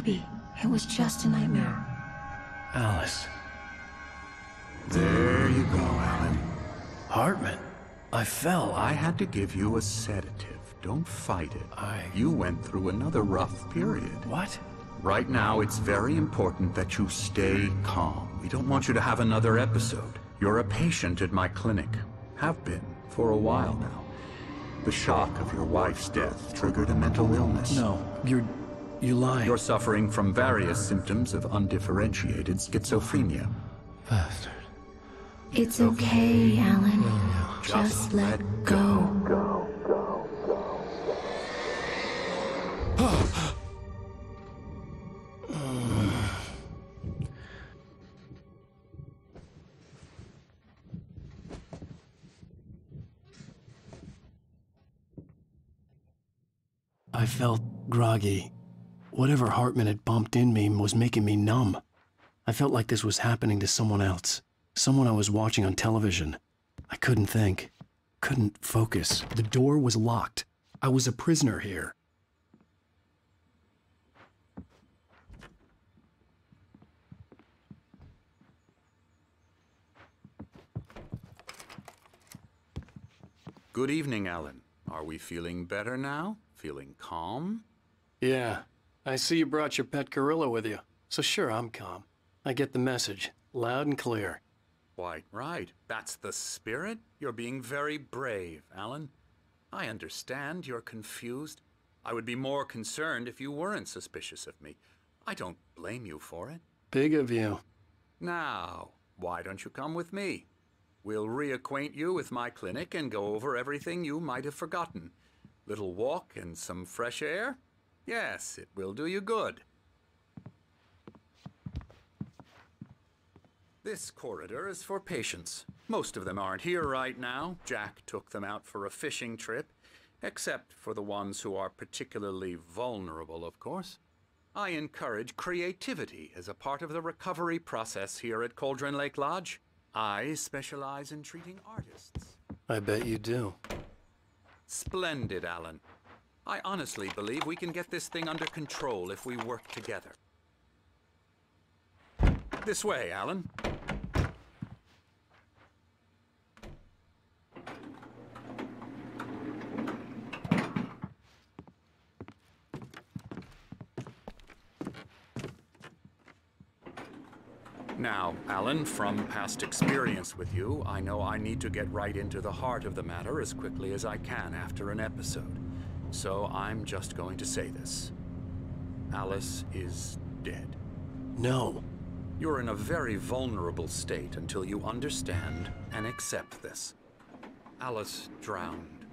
Maybe it was just a nightmare. Alice. There you go, Alan. Hartman. I fell. I had to give you a sedative. Don't fight it. You went through another rough period. What? Right now, it's very important that you stay calm. We don't want you to have another episode. You're a patient at my clinic. Have been for a while now. The shock of your wife's death triggered a mental illness. No, you're lying. You're suffering from various symptoms of undifferentiated schizophrenia. Bastard. It's okay, Alan. Just let go. I felt groggy. Whatever Hartman had pumped in me was making me numb. I felt like this was happening to someone else. Someone I was watching on television. I couldn't think. Couldn't focus. The door was locked. I was a prisoner here. Good evening, Alan. Are we feeling better now? Feeling calm? Yeah. I see you brought your pet gorilla with you. So sure, I'm calm. I get the message. Loud and clear. Quite right. That's the spirit. You're being very brave, Alan. I understand you're confused. I would be more concerned if you weren't suspicious of me. I don't blame you for it. Big of you. Now, why don't you come with me? We'll reacquaint you with my clinic and go over everything you might have forgotten. Little walk and some fresh air? Yes, it will do you good. This corridor is for patients. Most of them aren't here right now. Jack took them out for a fishing trip, except for the ones who are particularly vulnerable, of course. I encourage creativity as a part of the recovery process here at Cauldron Lake Lodge. I specialize in treating artists. I bet you do. Splendid, Alan. I honestly believe we can get this thing under control if we work together. This way, Alan. Now, Alan, from past experience with you, I know I need to get right into the heart of the matter as quickly as I can after an episode. So I'm just going to say this. Alice is dead. No. You're in a very vulnerable state until you understand and accept this. Alice drowned,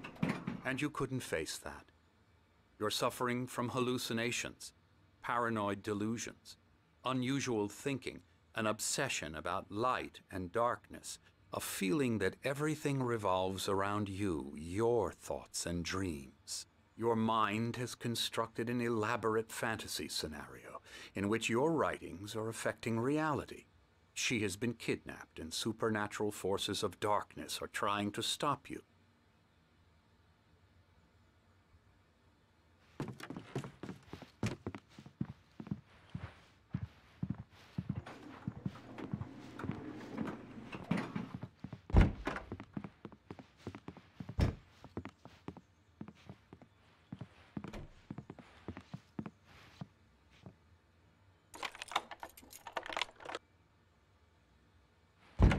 and you couldn't face that. You're suffering from hallucinations, paranoid delusions, unusual thinking, an obsession about light and darkness, a feeling that everything revolves around you, your thoughts and dreams. Your mind has constructed an elaborate fantasy scenario in which your writings are affecting reality. She has been kidnapped and supernatural forces of darkness are trying to stop you.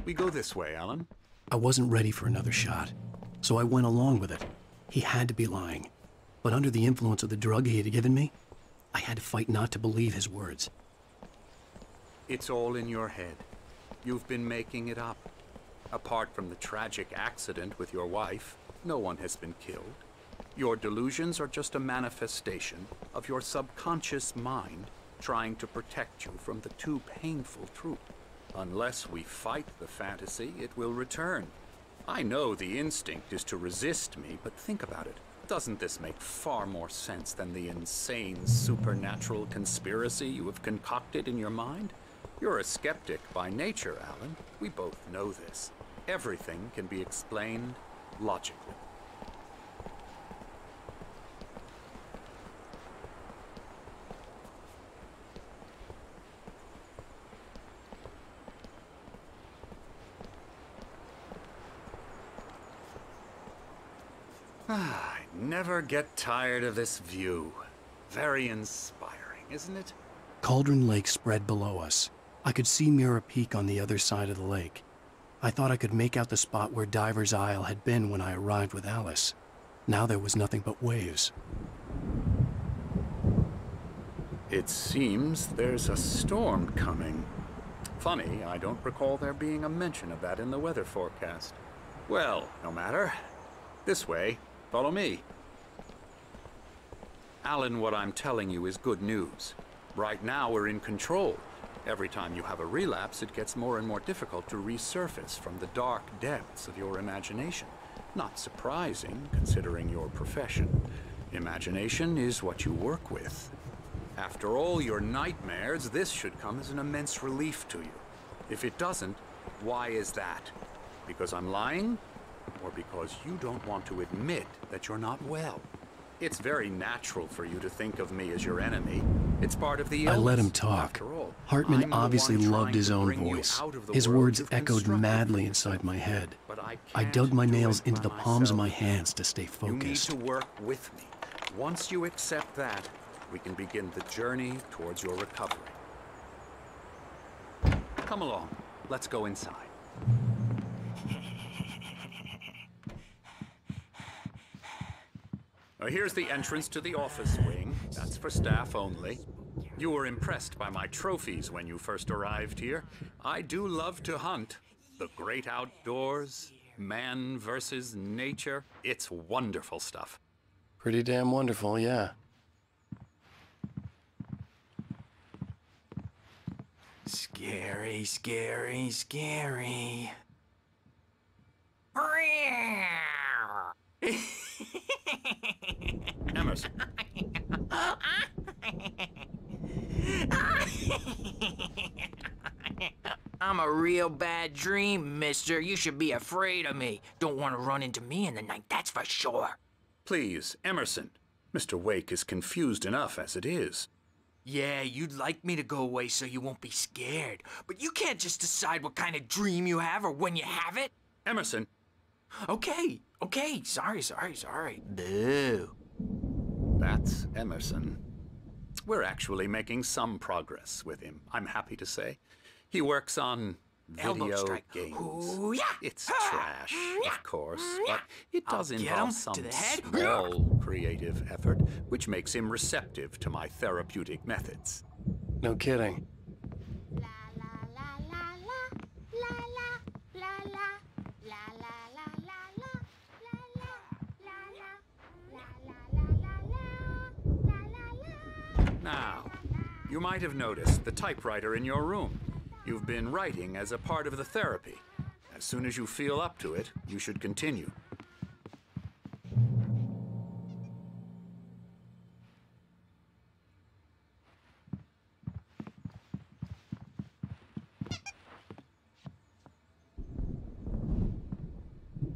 We go this way, Alan. I wasn't ready for another shot, so I went along with it. He had to be lying. But under the influence of the drug he had given me, I had to fight not to believe his words. It's all in your head. You've been making it up. Apart from the tragic accident with your wife, no one has been killed. Your delusions are just a manifestation of your subconscious mind trying to protect you from the too painful truth. Unless we fight the fantasy, it will return. I know the instinct is to resist me, but think about it. Doesn't this make far more sense than the insane supernatural conspiracy you have concocted in your mind? You're a skeptic by nature, Alan. We both know this. Everything can be explained logically. I never get tired of this view. Very inspiring, isn't it? Cauldron Lake spread below us. I could see Mirror Peak on the other side of the lake. I thought I could make out the spot where Diver's Isle had been when I arrived with Alice. Now there was nothing but waves. It seems there's a storm coming. Funny, I don't recall there being a mention of that in the weather forecast. Well, no matter. This way. Follow me. Alan, what I'm telling you is good news. Right now we're in control. Every time you have a relapse, it gets more and more difficult to resurface from the dark depths of your imagination. Not surprising, considering your profession. Imagination is what you work with. After all your nightmares, this should come as an immense relief to you. If it doesn't, why is that? Because I'm lying? Or because you don't want to admit that you're not well? It's very natural for you to think of me as your enemy. It's part of the illness. I let him talk. Hartman obviously loved his own voice. His words echoed madly inside my head. I dug my nails into the palms of my hands to stay focused. You need to work with me. Once you accept that, we can begin the journey towards your recovery. Come along. Let's go inside. Now, here's the entrance to the office wing. That's for staff only. You were impressed by my trophies when you first arrived here. I do love to hunt. The great outdoors, man versus nature. It's wonderful stuff. Pretty damn wonderful, yeah. Scary, scary, scary. Emerson. I'm a real bad dream, mister. You should be afraid of me. Don't want to run into me in the night, that's for sure. Please, Emerson. Mr. Wake is confused enough as it is. Yeah, you'd like me to go away so you won't be scared. But you can't just decide what kind of dream you have or when you have it. Emerson. Okay. Sorry. Boo. That's Emerson. We're actually making some progress with him, I'm happy to say. He works on video games. Ooh, yeah. It's trash, of course, but it does involve some to the head. small creative effort, which makes him receptive to my therapeutic methods. No kidding. Now, you might have noticed the typewriter in your room. You've been writing as a part of the therapy. As soon as you feel up to it, you should continue.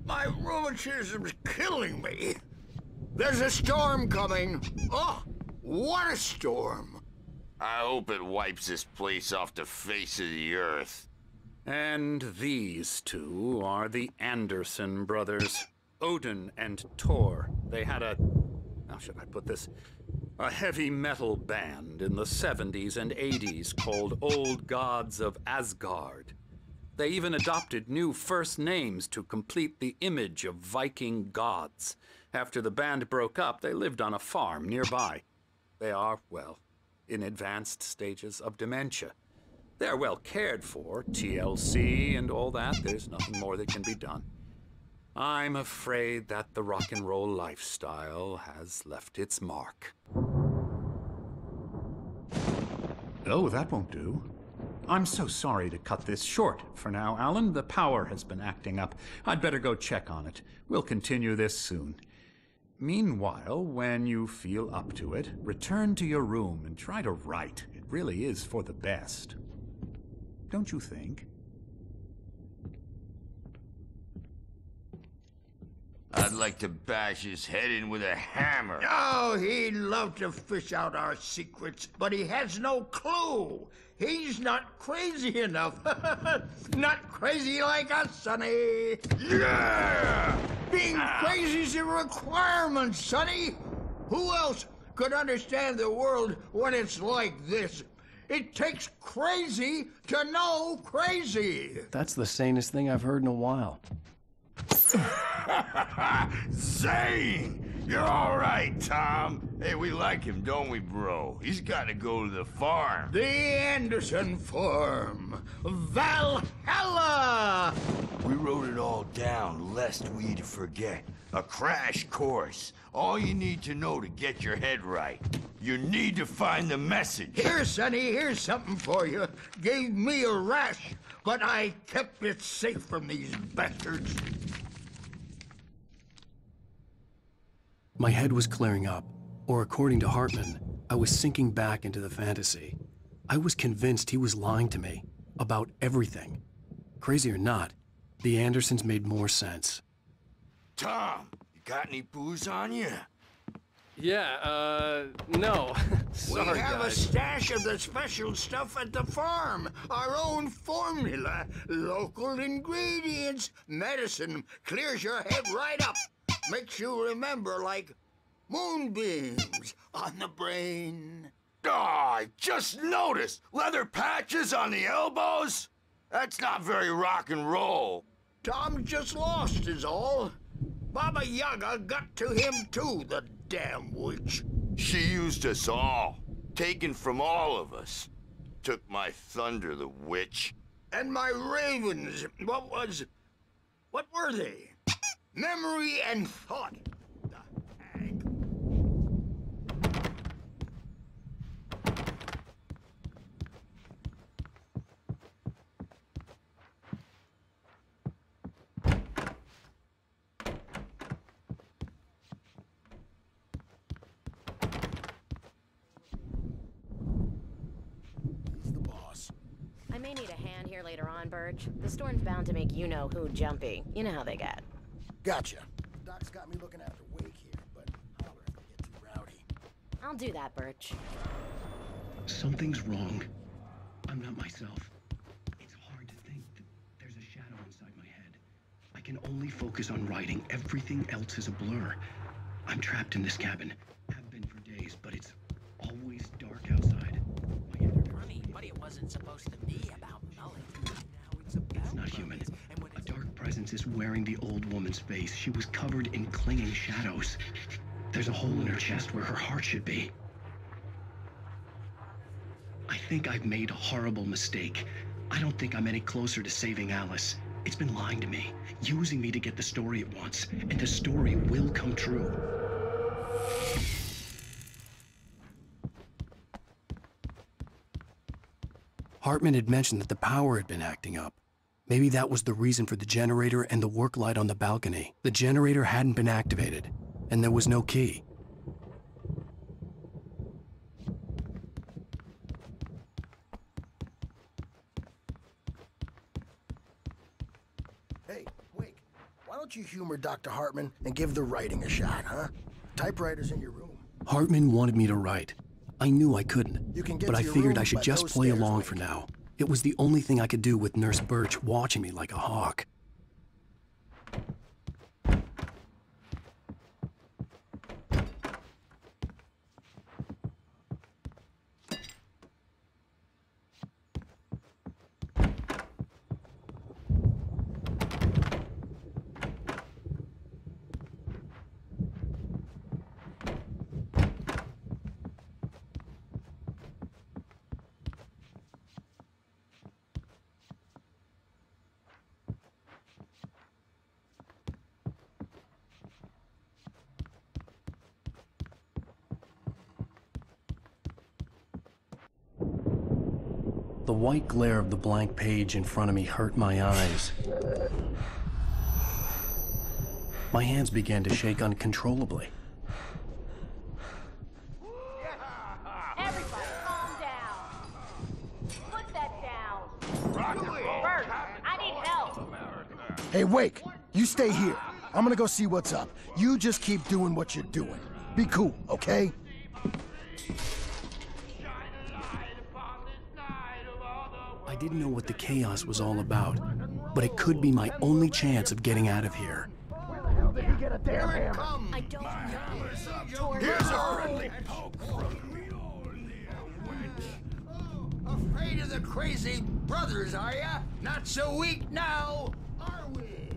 My rheumatism's killing me. There's a storm coming. Oh, what a storm. I hope it wipes this place off the face of the earth. And these two are the Anderson brothers, Odin and Thor. They had a, how should I put this, a heavy metal band in the 70s and 80s called Old Gods of Asgard. They even adopted new first names to complete the image of Viking gods. After the band broke up, they lived on a farm nearby. They are, well, in advanced stages of dementia. They're well cared for, TLC and all that. There's nothing more that can be done. I'm afraid that the rock and roll lifestyle has left its mark. Oh, that won't do. I'm so sorry to cut this short for now, Alan. The power has been acting up. I'd better go check on it. We'll continue this soon. Meanwhile, when you feel up to it, return to your room and try to write. It really is for the best. Don't you think? I'd like to bash his head in with a hammer. Oh, he'd love to fish out our secrets, but he has no clue. He's not crazy enough. Not crazy like us, Sonny. Yeah! Being crazy's a requirement, Sonny. Who else could understand the world when it's like this? It takes crazy to know crazy. That's the sanest thing I've heard in a while. Zane! You're all right, Tom. Hey, we like him, don't we, bro? He's got to go to the farm. The Anderson farm. Valhalla! We wrote it all down lest we'd forget. A crash course. All you need to know to get your head right. You need to find the message. Here, Sonny, here's something for you. Gave me a rash, but I kept it safe from these bastards. My head was clearing up, or according to Hartman, I was sinking back into the fantasy. I was convinced he was lying to me about everything. Crazy or not, the Andersons made more sense. Tom, you got any booze on you? Yeah, no. Sorry, we have guys. a stash of the special stuff at the farm. Our own formula. Local ingredients. Medicine clears your head right up. Makes you remember like moonbeams on the brain. Oh, I just noticed. Leather patches on the elbows? That's not very rock and roll. Tom just lost is all. Baba Yaga got to him too, the damn witch. She used us all. Taken from all of us. Took my thunder, the witch. And my ravens. What were they? Memory and thought. The hag. I may need a hand here later on, Birch. The storm's bound to make you-know-who jumpy. You know how they get. Gotcha. Doc's got me looking after Wake here, but holler if I get too rowdy. I'll do that, Birch. Something's wrong. I'm not myself. It's hard to think that there's a shadow inside my head. I can only focus on writing. Everything else is a blur. I'm trapped in this cabin. Have been for days, but it's always dark outside. My editor... Funny, but it wasn't supposed to be about knowledge. Now it's about It's not human. and when A dark presence is wearing the old woman's face. She was covered in clinging shadows. There's a hole in her chest where her heart should be. I think I've made a horrible mistake. I don't think I'm any closer to saving Alice. It's been lying to me, using me to get the story it wants, and the story will come true. Hartman had mentioned that the power had been acting up. Maybe that was the reason for the generator and the work light on the balcony. The generator hadn't been activated, and there was no key. Hey, Wake, why don't you humor Dr. Hartman and give the writing a shot, huh? Typewriter's in your room. Hartman wanted me to write. I knew I couldn't, You can get but to I your figured room I should by just those play stairs, along Wake. for now. It was the only thing I could do with Nurse Birch watching me like a hawk. The white glare of the blank page in front of me hurt my eyes. My hands began to shake uncontrollably. Everybody, calm down. Put that down. Birch, I need help. Hey, Wake, you stay here. I'm gonna go see what's up. You just keep doing what you're doing. Be cool, okay? I didn't know what the chaos was all about, but it could be my only chance of getting out of here. Where the hell did damn Here it hammer. comes. I don't Hammer's up. Here's a friendly poke from me. Afraid of the crazy brothers, are ya? Not so weak now, are we?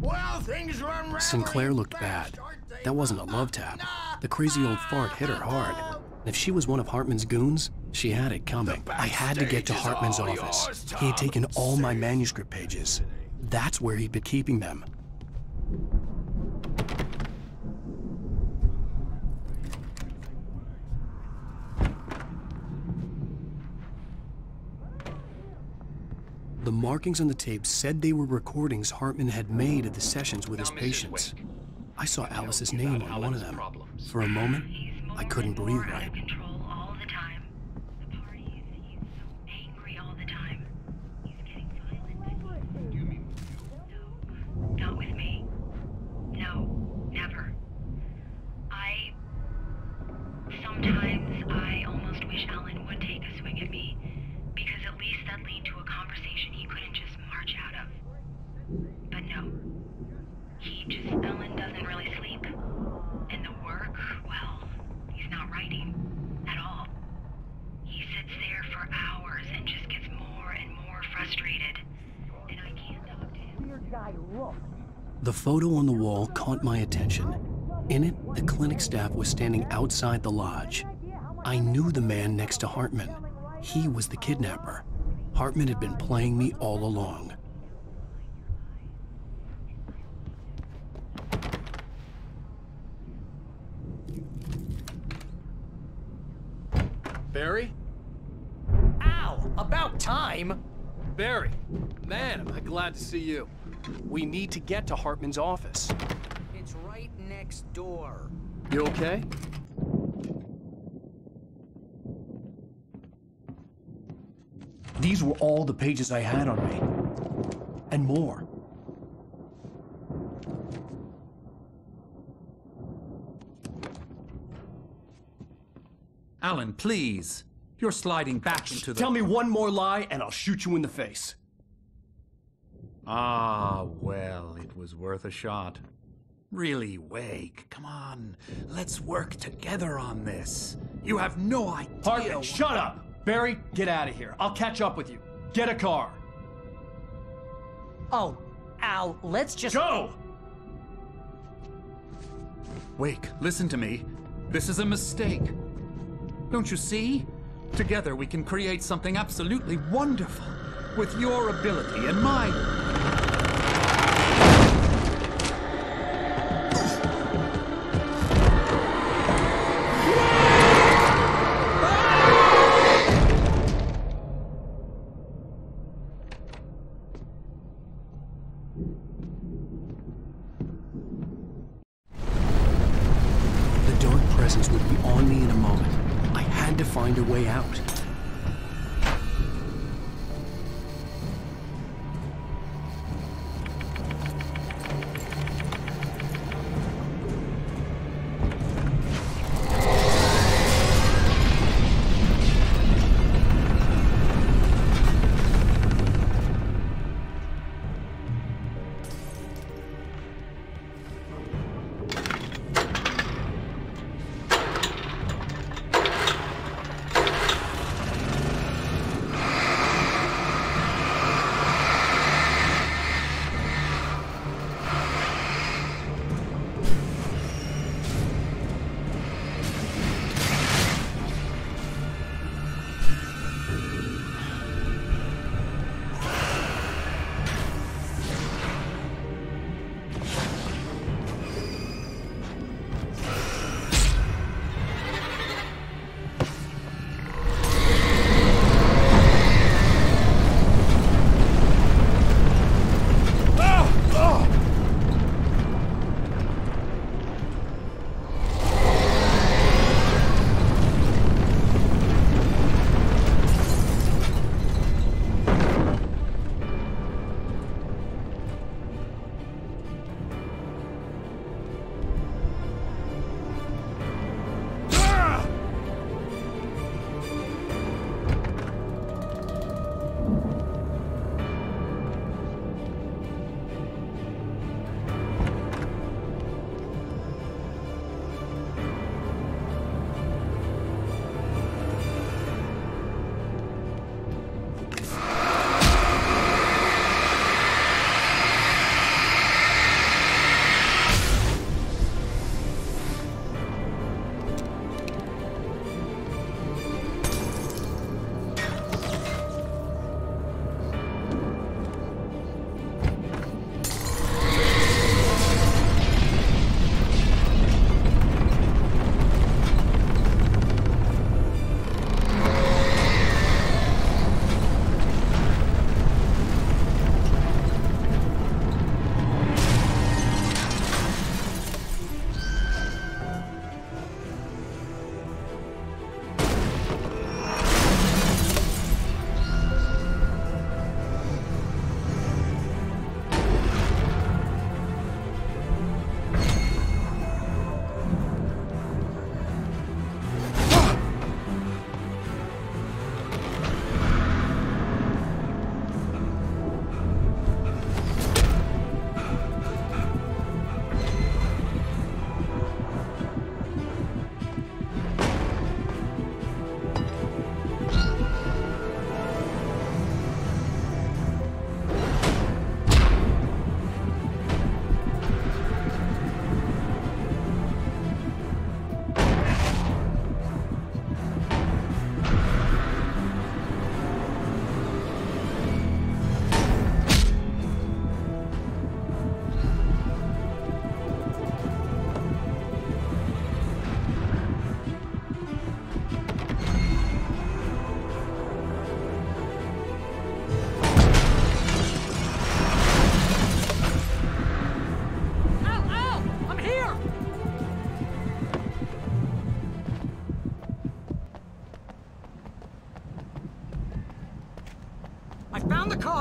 Well, things run rather Sinclair looked fast, bad. aren't they? That wasn't a love tap. The crazy old fart hit her hard. And if she was one of Hartman's goons, she had it coming. I had to get to Hartman's office. He had taken all my manuscript pages. That's where he'd been keeping them. The markings on the tape said they were recordings Hartman had made at the sessions with his patients. I saw Alice's name on one of them. For a moment, I couldn't breathe right. Control all the time. The parties, he's so angry all the time. He's getting violent. No, not with me. No, never. Sometimes I almost wish Alan would take a swing at me, because at least that'd lead to a conversation he couldn't just march out of. But no. Alan doesn't really sleep. And the work, well, he's not writing at all. He sits there for hours and just gets more and more frustrated. And I can't talk to him. The photo on the wall caught my attention. In it, the clinic staff was standing outside the lodge. I knew the man next to Hartman. He was the kidnapper. Hartman had been playing me all along. Barry? Ow! About time! Barry, man, am I glad to see you. We need to get to Hartman's office. It's right next door. You okay? These were all the pages I had on me. And more. Alan, please. You're sliding back into the... Tell me one more lie and I'll shoot you in the face. Ah, well, it was worth a shot. Really, Wake, come on. Let's work together on this. You have no idea... Hartman, shut up! Barry, get out of here. I'll catch up with you. Get a car. Oh, Al, let's just... Go! Wake, listen to me. This is a mistake. Don't you see? Together we can create something absolutely wonderful. With your ability and mine. The dark presence would be on me in a moment. I had to find a way out.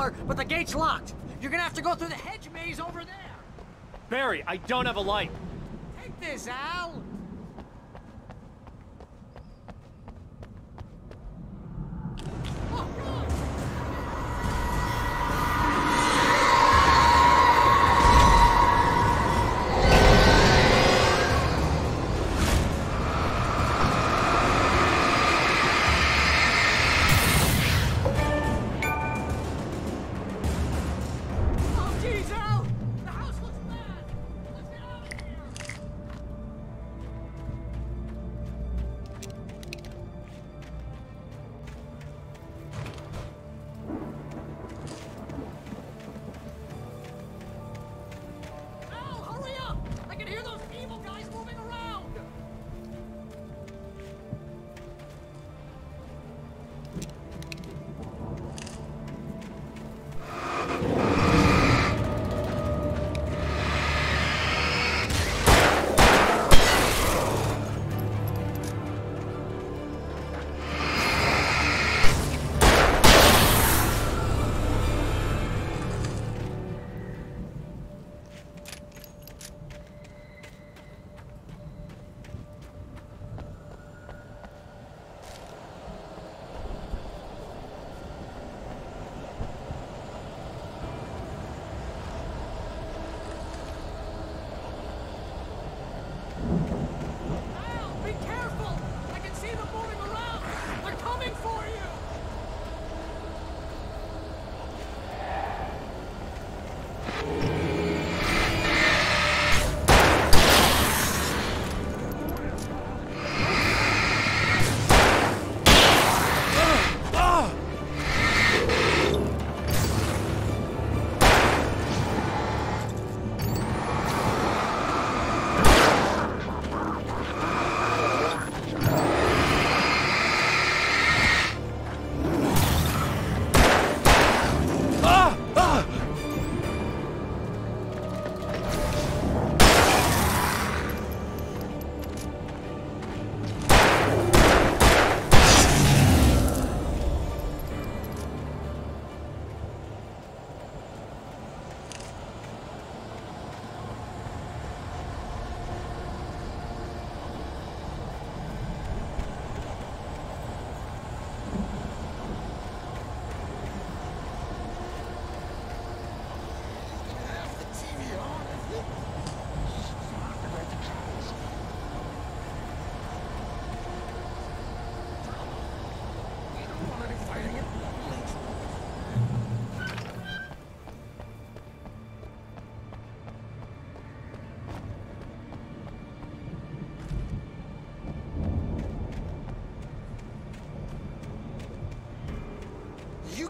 car, but the gate's locked. You're gonna have to go through the hedge maze over there. Barry, I don't have a light. Take this, Al.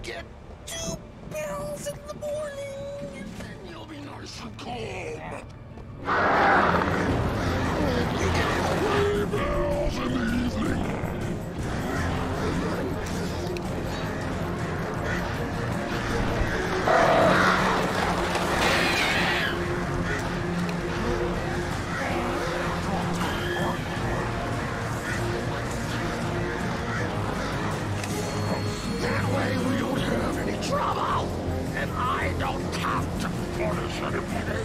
Get 2 pills in the morning, and then you'll be nice and calm. You get 3 pills in the evening. Trouble! And I don't have to punish anybody!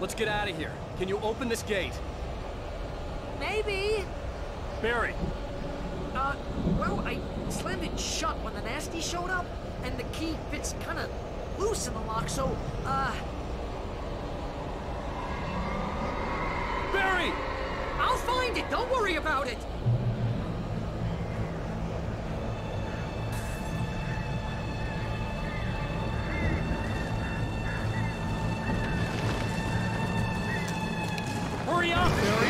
let's get out of here. Can you open this gate? Maybe. Barry. Well, I slammed it shut when the nasty showed up, and the key fits kind of loose in the lock, so, Barry! I'll find it, don't worry about it! Hurry up, Barry!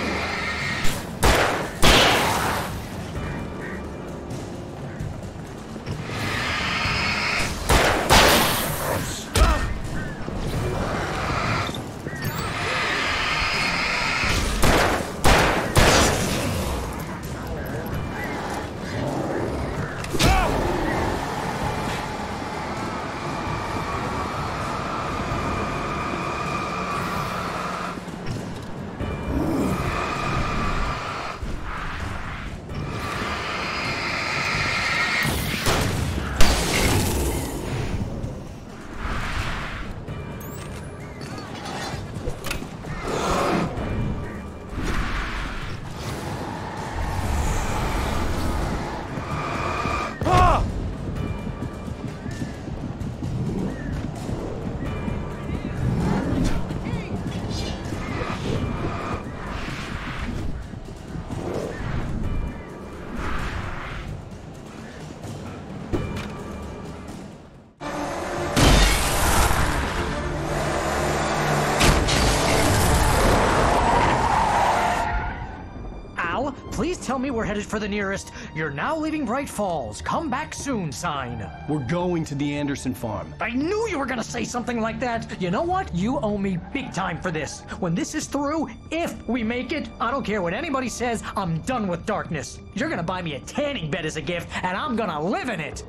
Please tell me we're headed for the nearest "You're now leaving Bright Falls. Come back soon" sign. We're going to the Anderson farm. I knew you were gonna say something like that. You know what? You owe me big time for this. When this is through, if we make it, I don't care what anybody says, I'm done with darkness. You're gonna buy me a tanning bed as a gift, and I'm gonna live in it.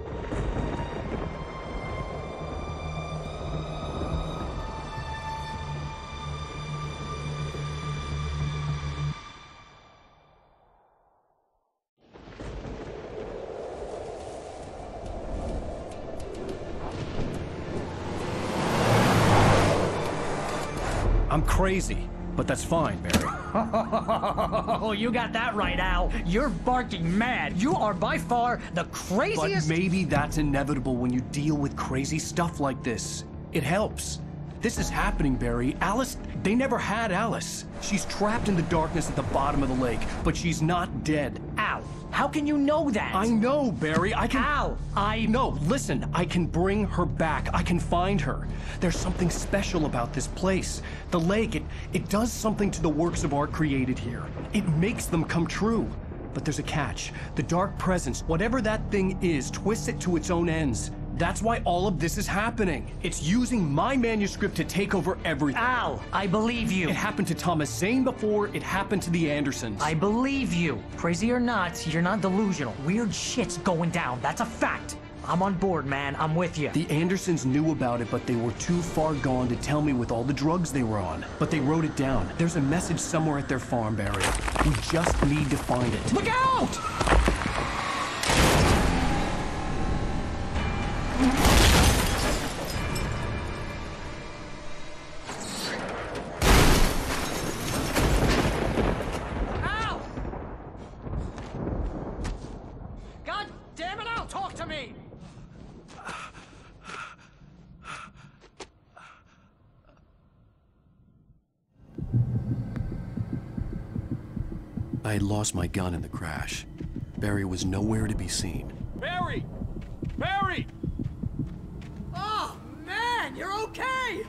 I'm crazy, but that's fine, Barry. Oh, you got that right, Al. You're barking mad. You are by far the craziest... But maybe that's inevitable when you deal with crazy stuff like this. It helps. This is happening, Barry. Alice, they never had Alice. She's trapped in the darkness at the bottom of the lake, but she's not dead. Al, how can you know that? I know, Barry. I can... Al, No, listen. I can bring her back. I can find her. There's something special about this place. The lake, it does something to the works of art created here. It makes them come true. But there's a catch. The dark presence, whatever that thing is, twists it to its own ends. That's why all of this is happening. It's using my manuscript to take over everything. Al, I believe you. It happened to Thomas Zane before, it happened to the Andersons. I believe you. Crazy or not, you're not delusional. Weird shit's going down. That's a fact. I'm on board, man. I'm with you. The Andersons knew about it, but they were too far gone to tell me with all the drugs they were on. But they wrote it down. There's a message somewhere at their farm, Barry. We just need to find it. Look out! Al! God damn it, Al! Talk to me! I had lost my gun in the crash. Barry was nowhere to be seen. Barry! Barry! Oh, man, you're okay!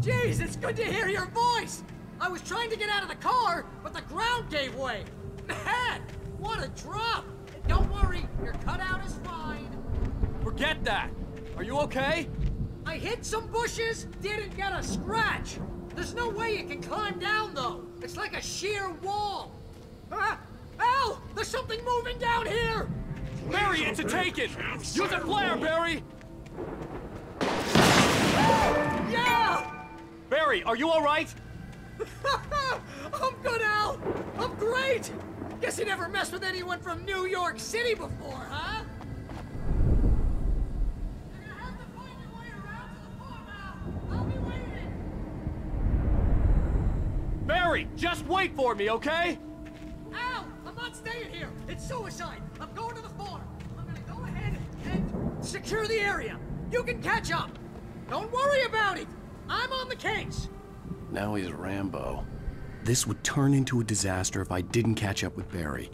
Jeez, it's good to hear your voice! I was trying to get out of the car, but the ground gave way! Man, what a drop! Don't worry, your cutout is fine. Forget that! Are you okay? I hit some bushes, didn't get a scratch! There's no way you can climb down, though! It's like a sheer wall! Al! There's something moving down here! Barry, it's a taken! Use a flare, Barry! Yeah! Barry, are you alright? I'm good, Al! I'm great! Guess you never messed with anyone from New York City before, huh? You're gonna have to find your way around to the farm, Al! I'll be waiting! Barry, just wait for me, okay? Al, I'm not staying here. It's suicide. I'm going to the farm. I'm gonna go ahead and secure the area. You can catch up. Don't worry about it. I'm on the case. Now he's Rambo. This would turn into a disaster if I didn't catch up with Barry.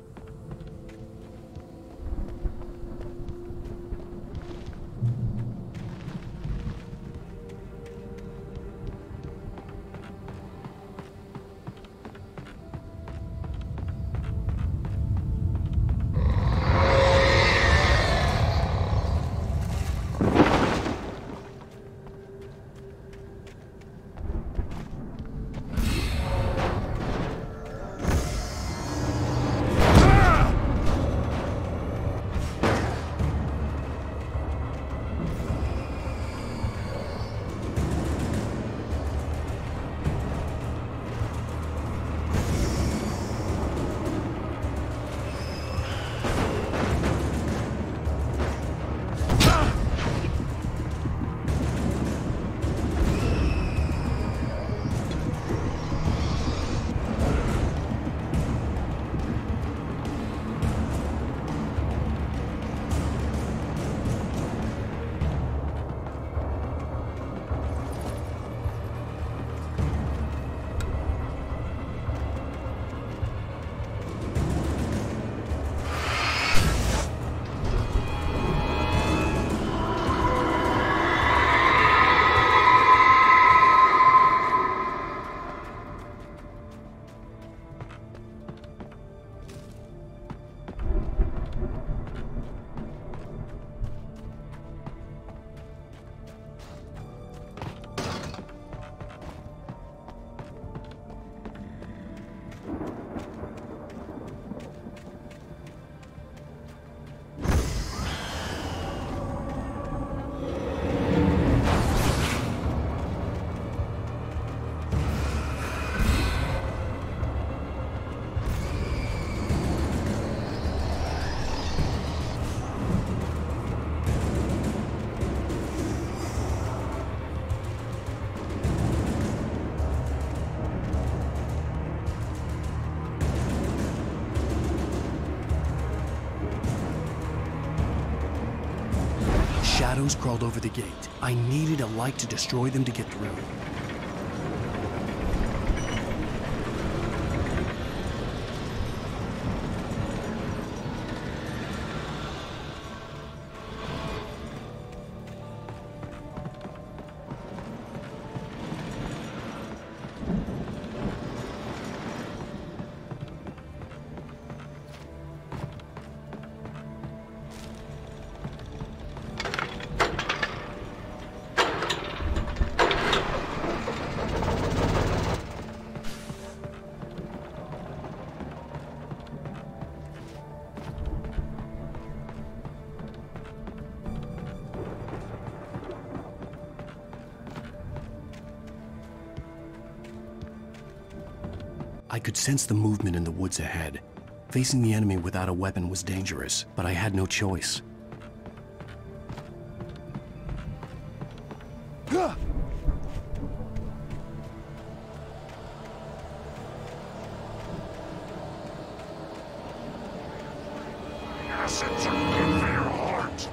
Shadows crawled over the gate. I needed a light to destroy them to get through. I could sense the movement in the woods ahead. Facing the enemy without a weapon was dangerous, but I had no choice. Acids are good for your heart.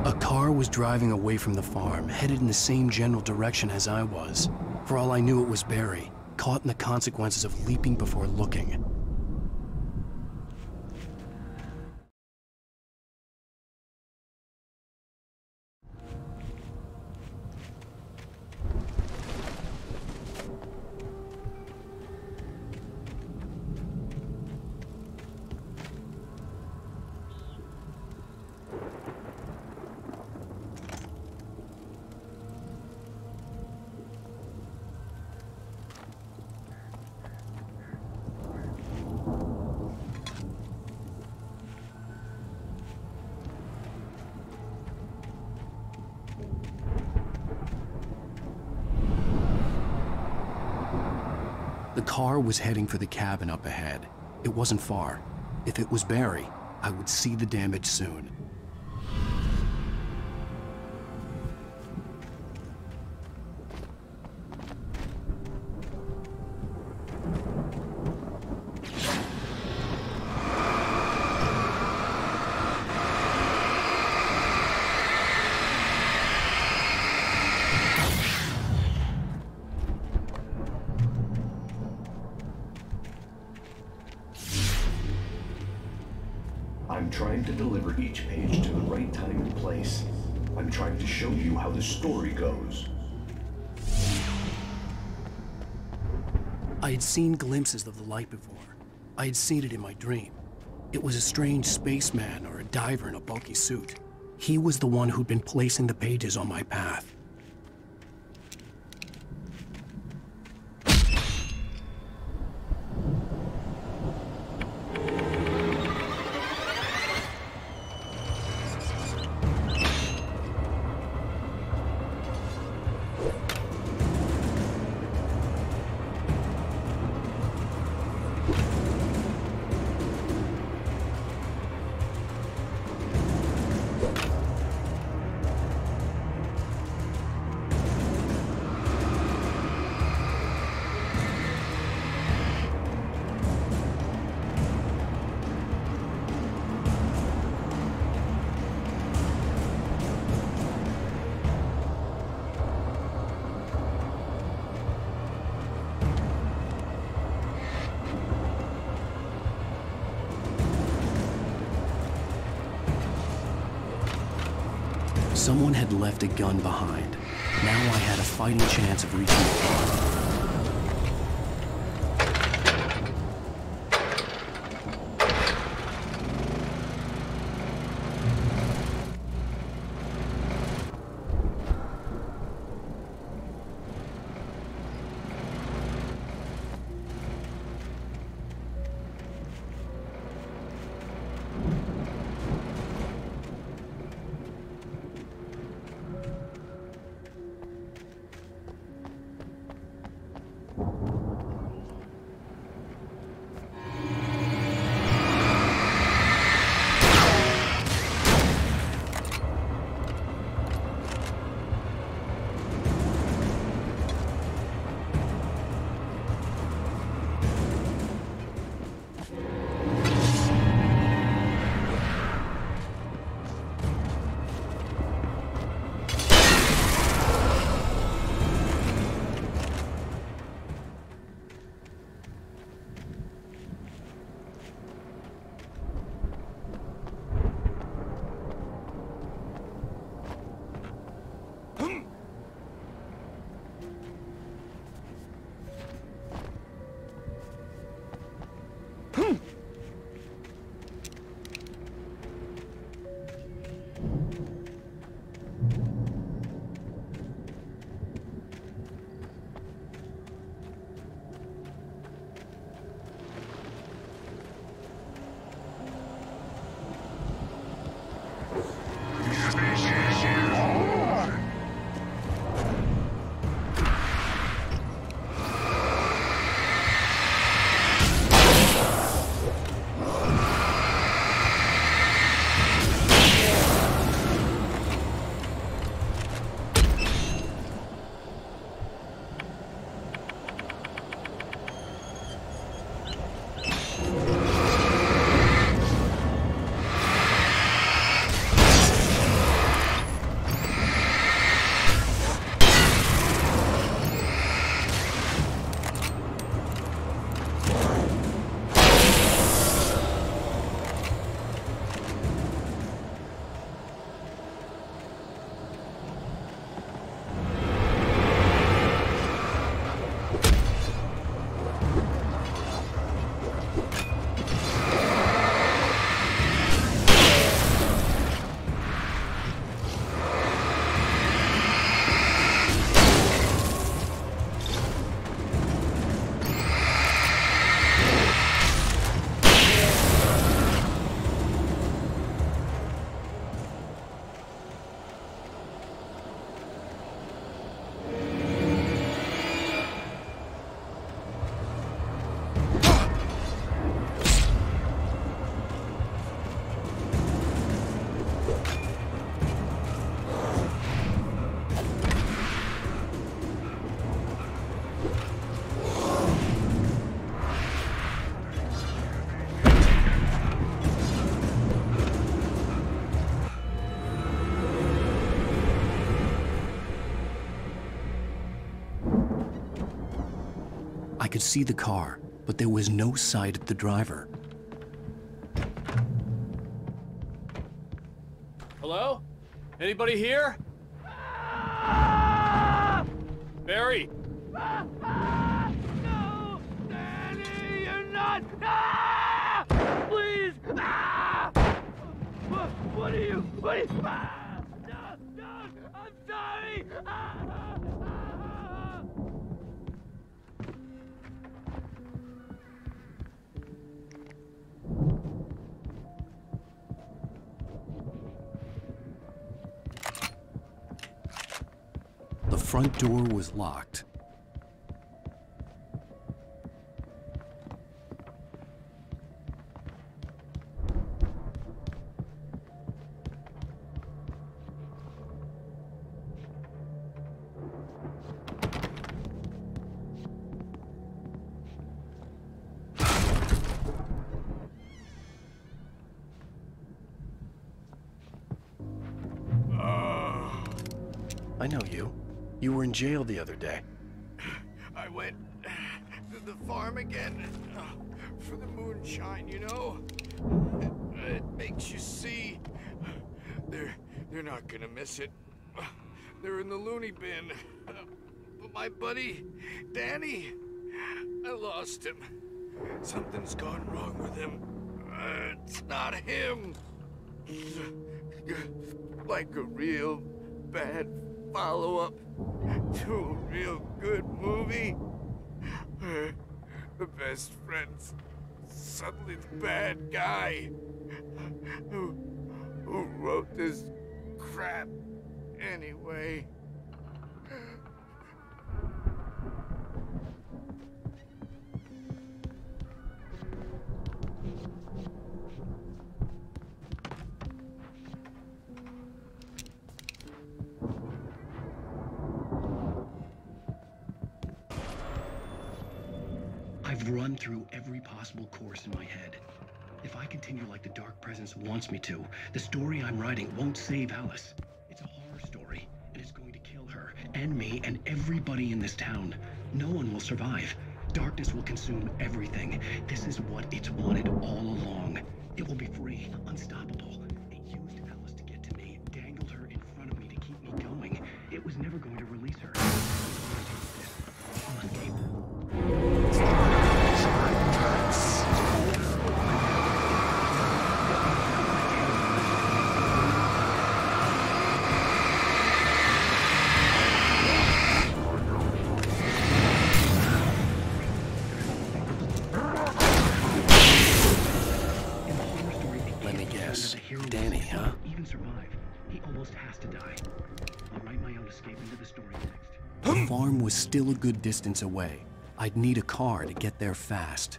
A car was driving away from the farm, headed in the same general direction as I was. For all I knew, it was Barry, caught in the consequences of leaping before looking. The car was heading for the cabin up ahead. It wasn't far. If it was Barry, I would see the damage soon. I'm trying to deliver each page to the right time and place. I'm trying to show you how the story goes. I had seen glimpses of the light before. I had seen it in my dream. It was a strange spaceman or a diver in a bulky suit. He was the one who'd been placing the pages on my path. Someone had left a gun behind. Now I had a fighting chance of reaching the car. I could see the car, but there was no sight of the driver. Hello? Anybody here? Barry! No! Danny, you're not! Please! What are you? What are you? No! I'm sorry! The front door was locked. I know you. You were in jail the other day. I went to the farm again for the moonshine, you know? It makes you see. They're not gonna miss it. They're in the loony bin. But my buddy, Danny, I lost him. Something's gone wrong with him. It's not him. Like a real bad follow-up to a real good movie. The best friend's suddenly the bad guy. Who wrote this crap anyway? I've run through every possible course in my head. If I continue like the Dark Presence wants me to, the story I'm writing won't save Alice. It's a horror story, and it's going to kill her, and me, and everybody in this town. No one will survive. Darkness will consume everything. This is what it's wanted all along. It will be free, unstoppable. It used Alice to get to me, dangled her in front of me to keep me going. It was never going to release her. I'll escape. Danny, huh? Even survive. He almost has to die. I'll write my own escape into the story next. The farm was still a good distance away. I'd need a car to get there fast.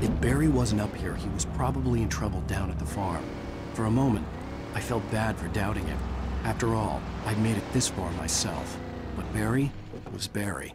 If Barry wasn't up here, he was probably in trouble down at the farm. For a moment, I felt bad for doubting him. After all, I'd made it this far myself. But Barry was Barry.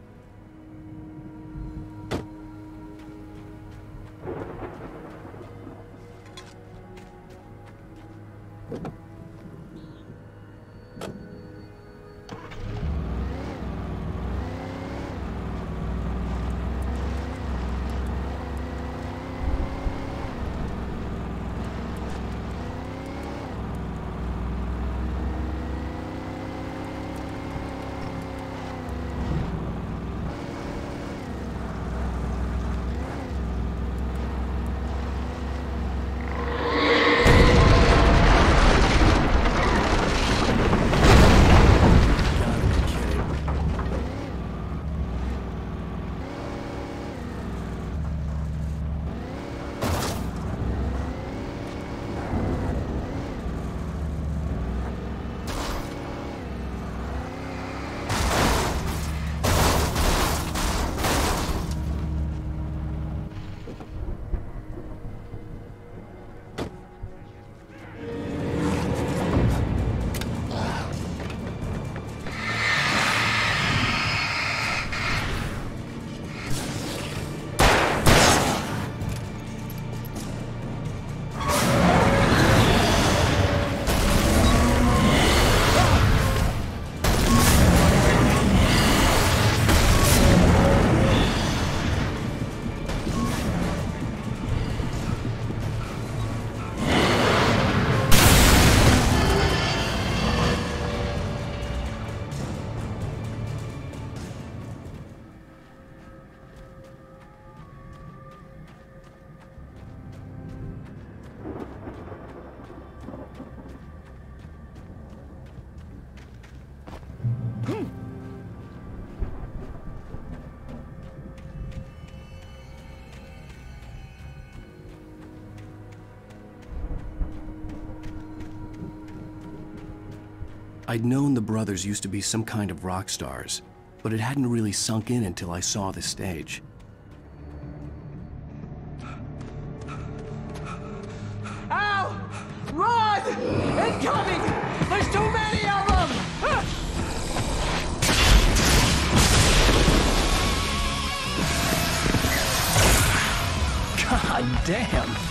I'd known the brothers used to be some kind of rock stars, but it hadn't really sunk in until I saw the stage. Al! Run! Incoming! There's too many of them! God damn!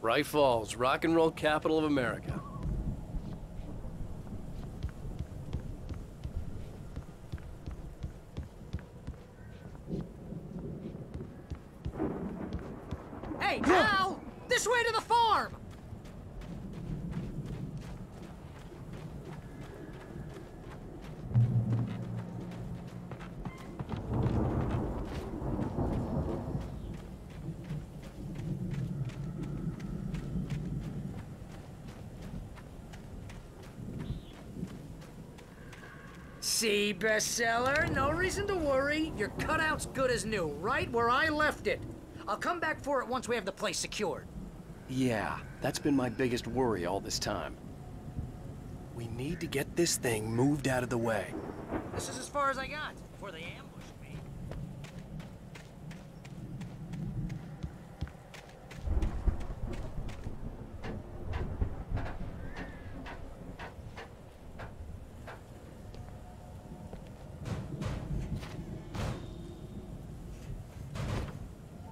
Bright Falls, rock and roll capital of America. Hey, Al! This way to the farm! See, bestseller? No reason to worry. Your cutout's good as new, right where I left it. I'll come back for it once we have the place secured. Yeah, that's been my biggest worry all this time. We need to get this thing moved out of the way. This is as far as I got before they ambushed me.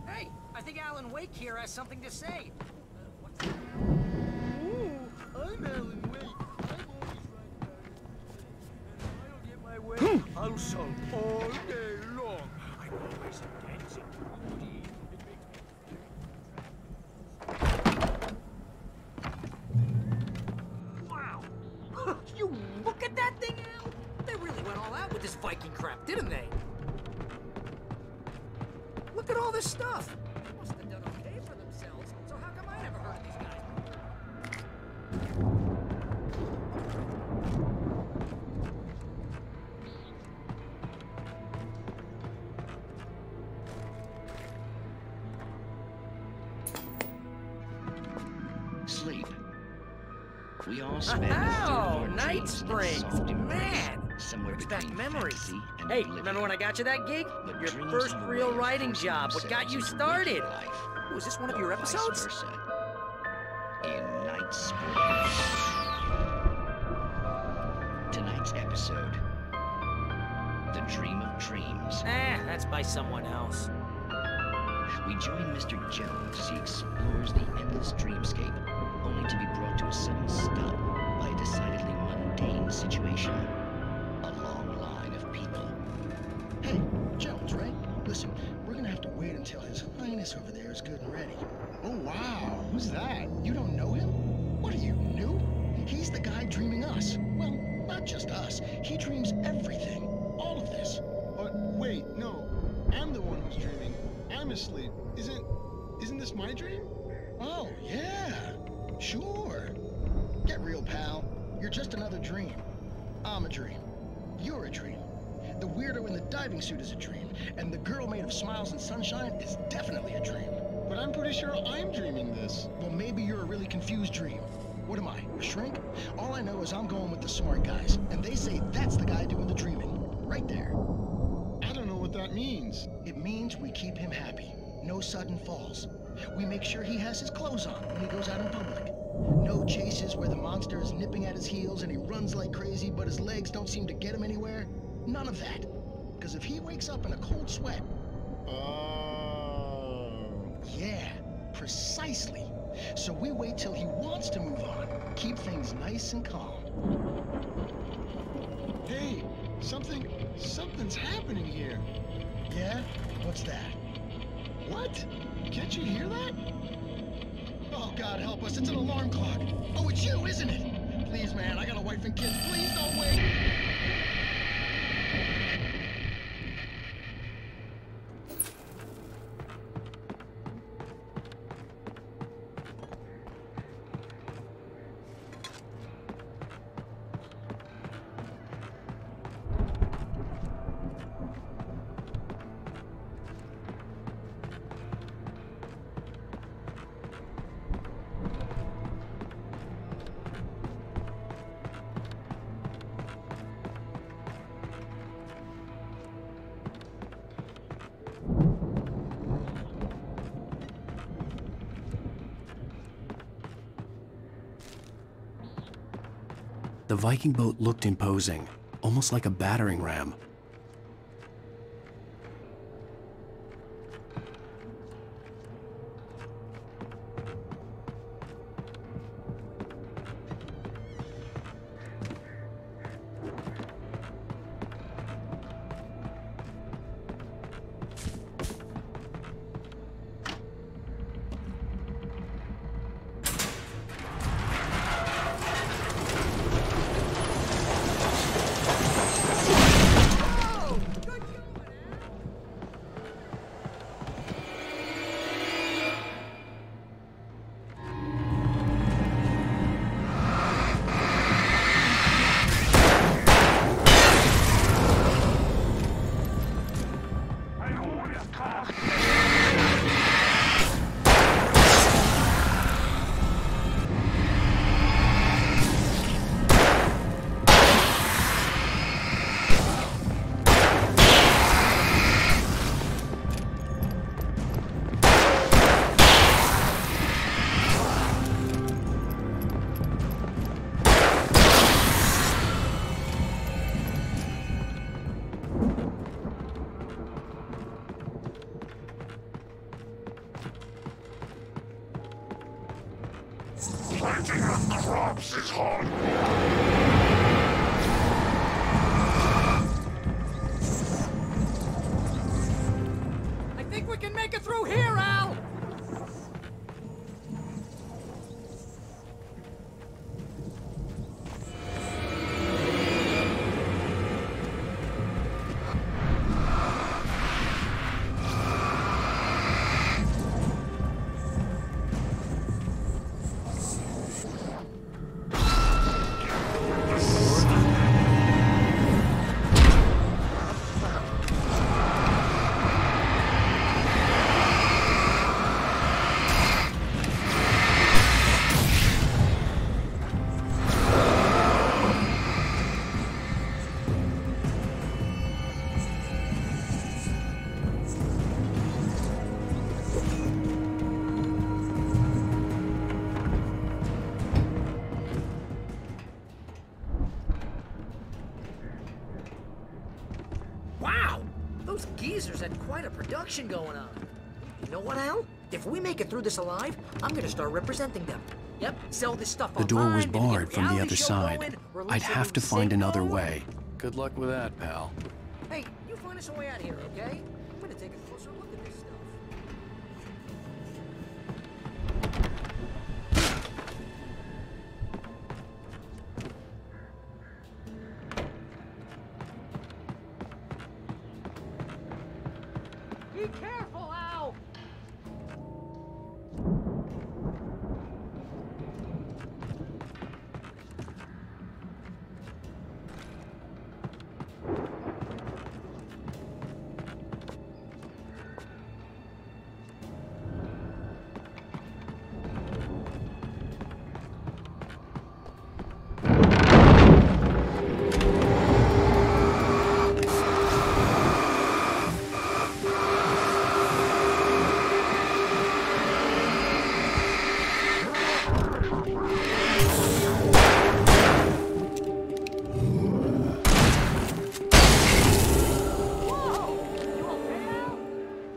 Hey, I think Alan Wake here has something to say. Ooh, I'm Alan Wake. I'm always right about everything. And if I don't get my way, I'll solve all day long. I'm always intense and moody. It makes me... Wow! You look at that thing, Al! They really went all out with this Viking crap, didn't they? Look at all this stuff! They must have done okay for themselves, so how come I never heard of these guys Sleep. We all spend Oh, night springs! Man, Somewhere Brings back between memories. fantasy and Hey, oblivion. remember when I got you that gig? But Your dreams first have a real way of writing forcing job. What got you themselves into waking started? life, Was this one of your or vice episodes? versa. In Night Sport. Tonight's episode, The Dream of Dreams. That's by someone else. We join Mr. Jones as he explores the endless dreamscape, only to be brought to a sudden stop by a decidedly mundane situation. A long line of people. Hey, Jones, right? Listen, we're gonna have to wait until His Highness over there is good and ready. Oh, wow. Who's that? You don't know him? What are you, new? He's the guy dreaming us. Well, not just us. He dreams everything. All of this. Wait, no. I'm the one who's dreaming. I'm asleep. Isn't this my dream? Oh, yeah. Sure. Get real, pal. You're just another dream. I'm a dream. You're a dream. The weirdo in the diving suit is a dream, and the girl made of smiles and sunshine is definitely a dream. But I'm pretty sure I'm dreaming this. Well, maybe you're a really confused dream. What am I, a shrink? All I know is I'm going with the smart guys, and they say that's the guy doing the dreaming. Right there. I don't know what that means. It means we keep him happy. No sudden falls. We make sure he has his clothes on when he goes out in public. No chases where the monster is nipping at his heels and he runs like crazy, but his legs don't seem to get him anywhere. None of that. Because if he wakes up in a cold sweat... Yeah, precisely. So we wait till he wants to move on. Keep things nice and calm. Hey, something's happening here. Yeah? What's that? What? Can't you hear that? Oh, God help us, it's an alarm clock. Oh, it's you, isn't it? Please, man, I got a wife and kids. Please don't wait. The Viking boat looked imposing, almost like a battering ram. Planting of crops is hard. I think we can make it through here, Al! visitors had quite a production going on. You know what, Al? If we make it through this alive, I'm gonna start representing them. Yep, sell this stuff The door was barred from the other side. I'd have to find another way. Good luck with that, pal. Hey, you find us a way out of here, okay? I'm gonna take a closer look at this stuff. Be careful, Al!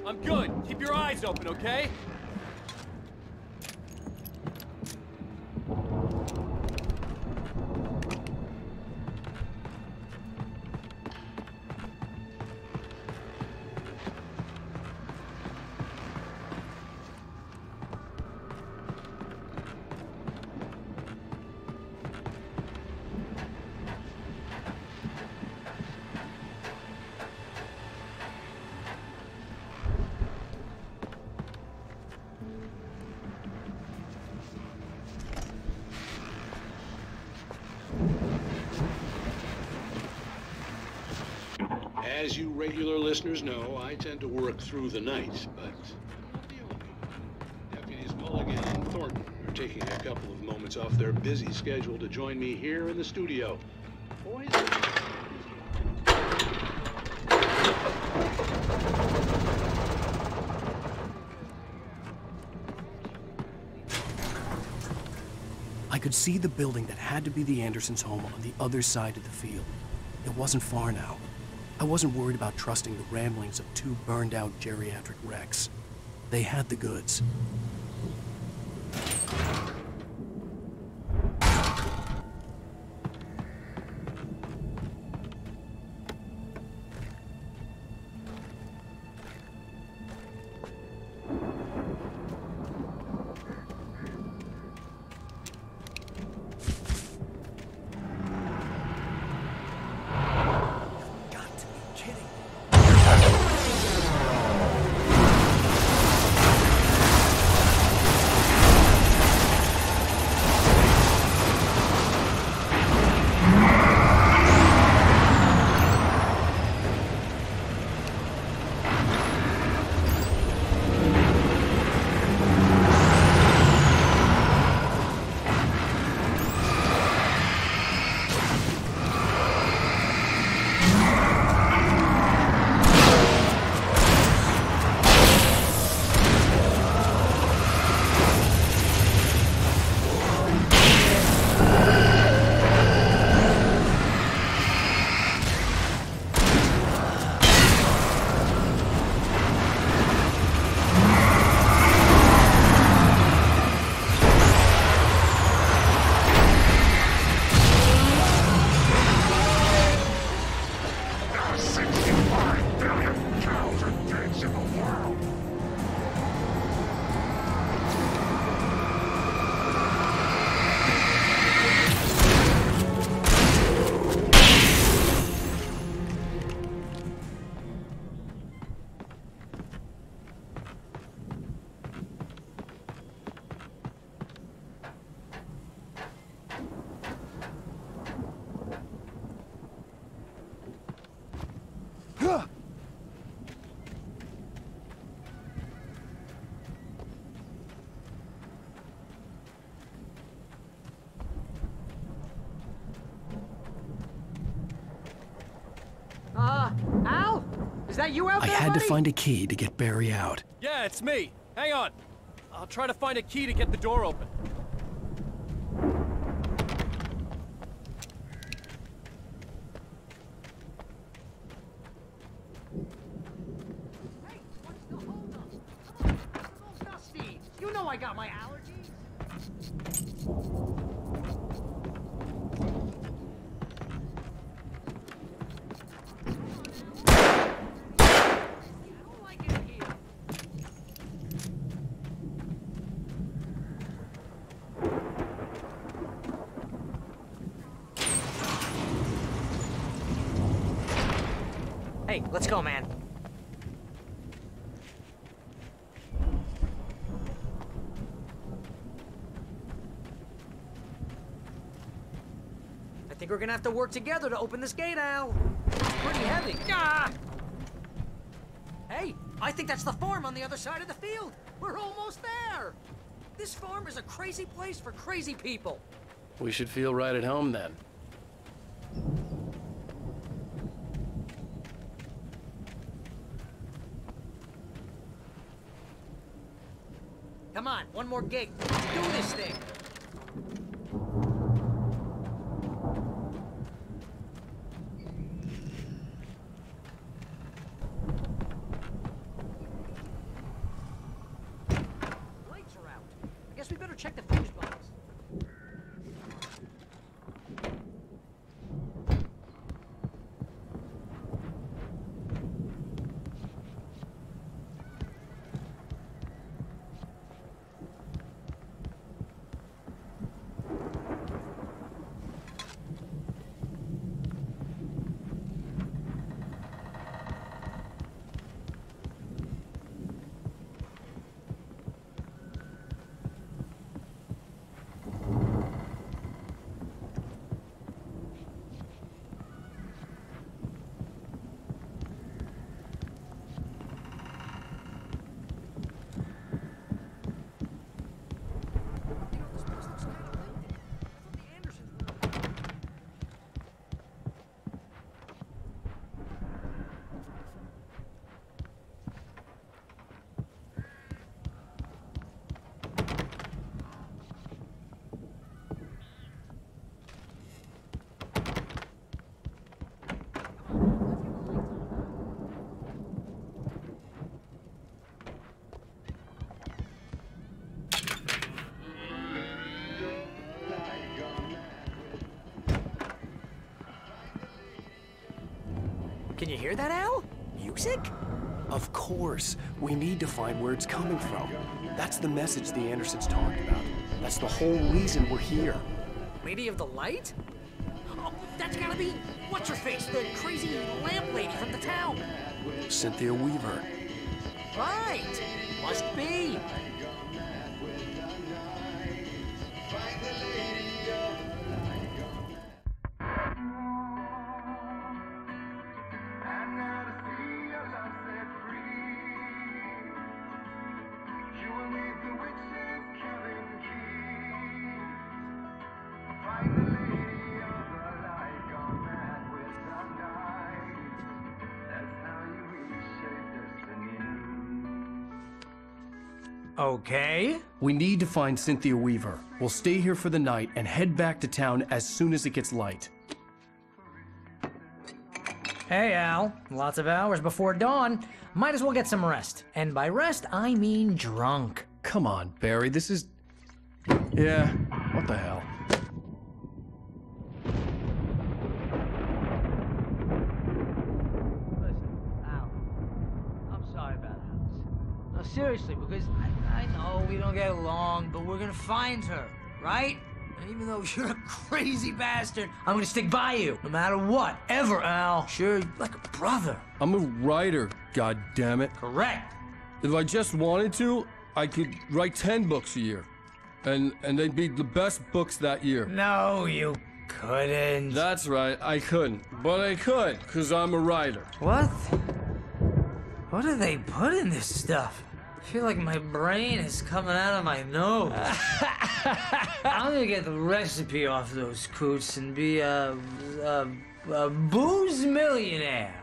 I'm good. Keep your eyes open, okay? As you regular listeners know, I tend to work through the night, but not the only. Deputies Mulligan and Thornton are taking a couple of moments off their busy schedule to join me here in the studio. Boys, I could see the building that had to be the Andersons' home on the other side of the field. It wasn't far now. I wasn't worried about trusting the ramblings of two burned-out geriatric wrecks. They had the goods. Al? Is that you out I there, had to buddy? find a key to get Barry out. Yeah, it's me. Hang on. I'll try to find a key to get the door open. You know I got my allergies. Hey, let's go, man. I think we're gonna have to work together to open this gate, Al. It's pretty heavy. Ah! Hey, I think that's the farm on the other side of the field. We're almost there. This farm is a crazy place for crazy people. We should feel right at home then. Come on, one more gate. Do this thing. Lights are out. I guess we better check the fuse box. Can you hear that, Al? Music? Of course. We need to find where it's coming from. That's the message the Andersons talked about. That's the whole reason we're here. Lady of the Light? Oh, that's gotta be... What's-her-face? The crazy lamp lady from the town. Cynthia Weaver. Right. Must be. Okay. We need to find Cynthia Weaver. We'll stay here for the night and head back to town as soon as it gets light. Hey, Al. Lots of hours before dawn. Might as well get some rest. And by rest, I mean drunk. Come on, Barry, this is... Yeah, what the hell? Seriously, because I know we don't get along, but we're gonna find her, right? And even though you're a crazy bastard, I'm gonna stick by you, no matter what, ever, Al. Sure, like a brother. I'm a writer, goddammit. Correct. If I just wanted to, I could write 10 books a year. And they'd be the best books that year. No, you couldn't. That's right, I couldn't. But I could, because I'm a writer. What? What do they put in this stuff? I feel like my brain is coming out of my nose. I'm gonna get the recipe off those coots and be a booze millionaire.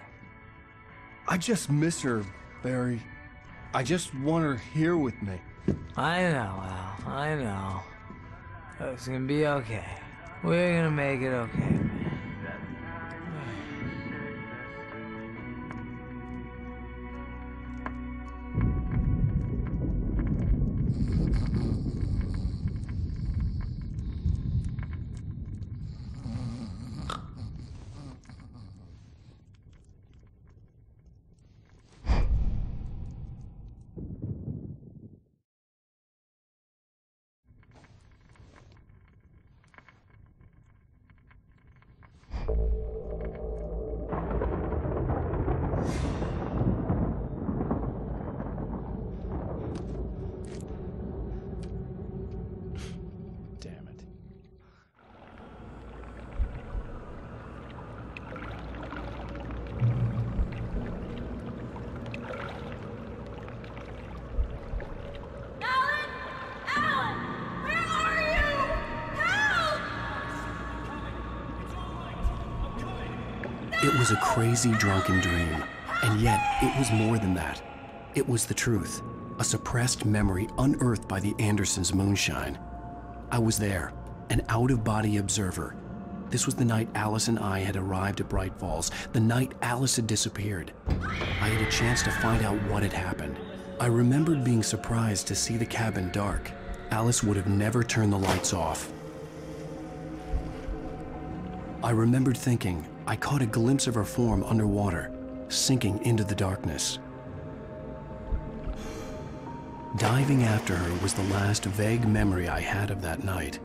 I just miss her, Barry. I just want her here with me. I know, Al. I know. It's gonna be okay. We're gonna make it okay, man. It was a crazy, drunken dream, and yet it was more than that. It was the truth, a suppressed memory unearthed by the Andersons' moonshine. I was there, an out-of-body observer. This was the night Alice and I had arrived at Bright Falls, the night Alice had disappeared. I had a chance to find out what had happened. I remembered being surprised to see the cabin dark. Alice would have never turned the lights off. I remembered thinking I caught a glimpse of her form underwater, sinking into the darkness. Diving after her was the last vague memory I had of that night.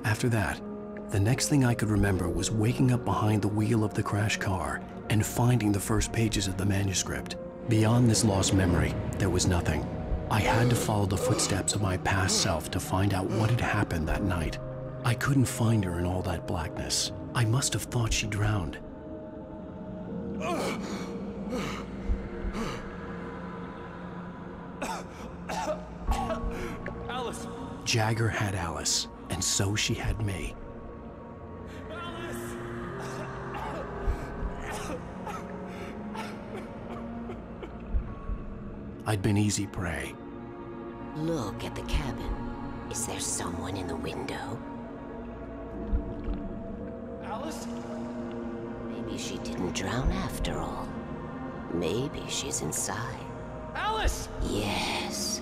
After that, the next thing I could remember was waking up behind the wheel of the crashed car and finding the first pages of the manuscript. Beyond this lost memory, there was nothing. I had to follow the footsteps of my past self to find out what had happened that night. I couldn't find her in all that blackness. I must have thought she drowned. Alice! Jagger had Alice, and so she had me. I'd been easy prey. Look at the cabin. Is there someone in the window? Alice? Maybe she didn't drown after all. Maybe she's inside. Alice! Yes.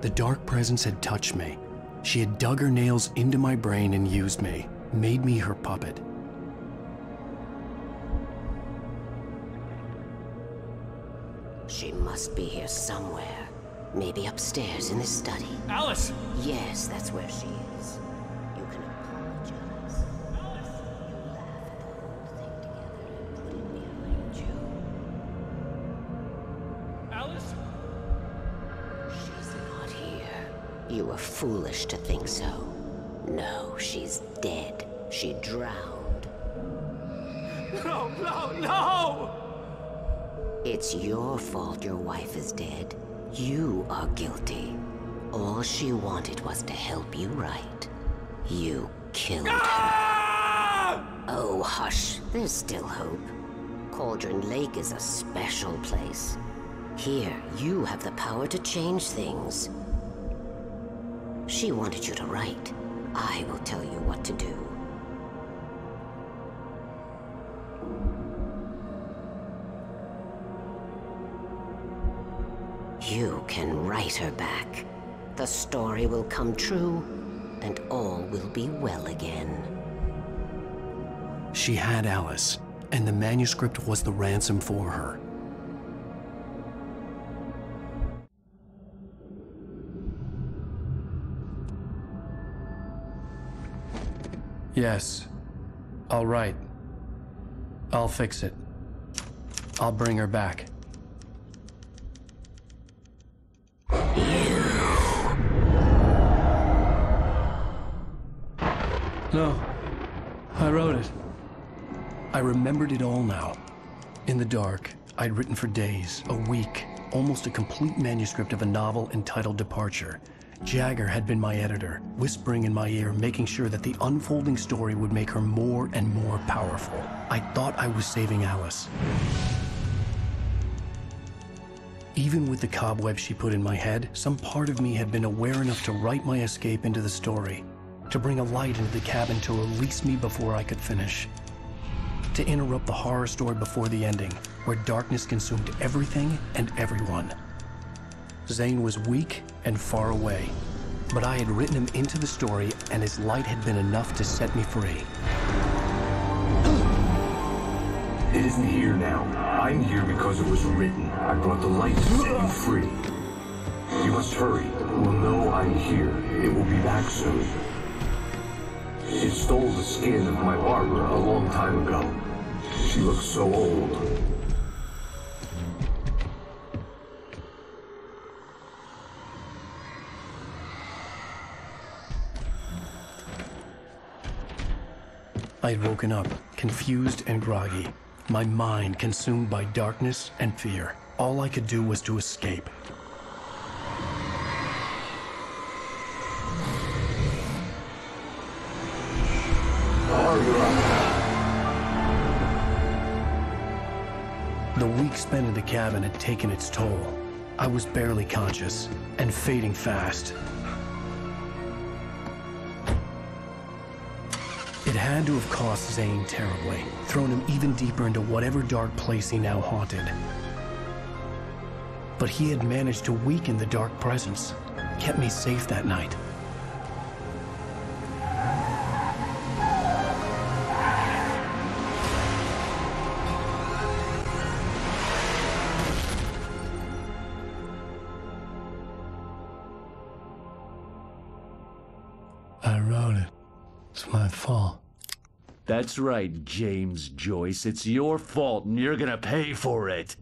The dark presence had touched me. She had dug her nails into my brain and used me, made me her puppet. She must be here somewhere. Maybe upstairs in this study. Alice! Yes, that's where she is. You can apologize. Alice! You laugh at the whole thing together and put it behind you. Alice? She's not here. You were foolish to think so. No, she's dead. She drowned. No, no, no! It's your fault your wife is dead. You are guilty. All she wanted was to help you right. You killed her. Oh, hush. There's still hope. Cauldron Lake is a special place. Here, you have the power to change things. She wanted you to write. I will tell you what to do. You can write her back. The story will come true, and all will be well again. She had Alice, and the manuscript was the ransom for her. Yes. I'll write. I'll fix it. I'll bring her back. No. I wrote it. I remembered it all now. In the dark, I'd written for days, a week, almost a complete manuscript of a novel entitled Departure. Jagger had been my editor, whispering in my ear, making sure that the unfolding story would make her more and more powerful. I thought I was saving Alice. Even with the cobwebs she put in my head, some part of me had been aware enough to write my escape into the story, to bring a light into the cabin to release me before I could finish, to interrupt the horror story before the ending, where darkness consumed everything and everyone. Zane was weak and far away, but I had written him into the story, and his light had been enough to set me free. It isn't here now. I'm here because it was written. I brought the light to set you free. You must hurry. It will know I'm here. It will be back soon. It stole the skin of my barber a long time ago. She looks so old. I had woken up, confused and groggy, my mind consumed by darkness and fear. All I could do was to escape. The week spent in the cabin had taken its toll. I was barely conscious, and fading fast. It had to have cost Zane terribly, thrown him even deeper into whatever dark place he now haunted. But he had managed to weaken the dark presence, kept me safe that night. I wrote it. It's my fault. That's right, James Joyce. It's your fault, and you're gonna pay for it.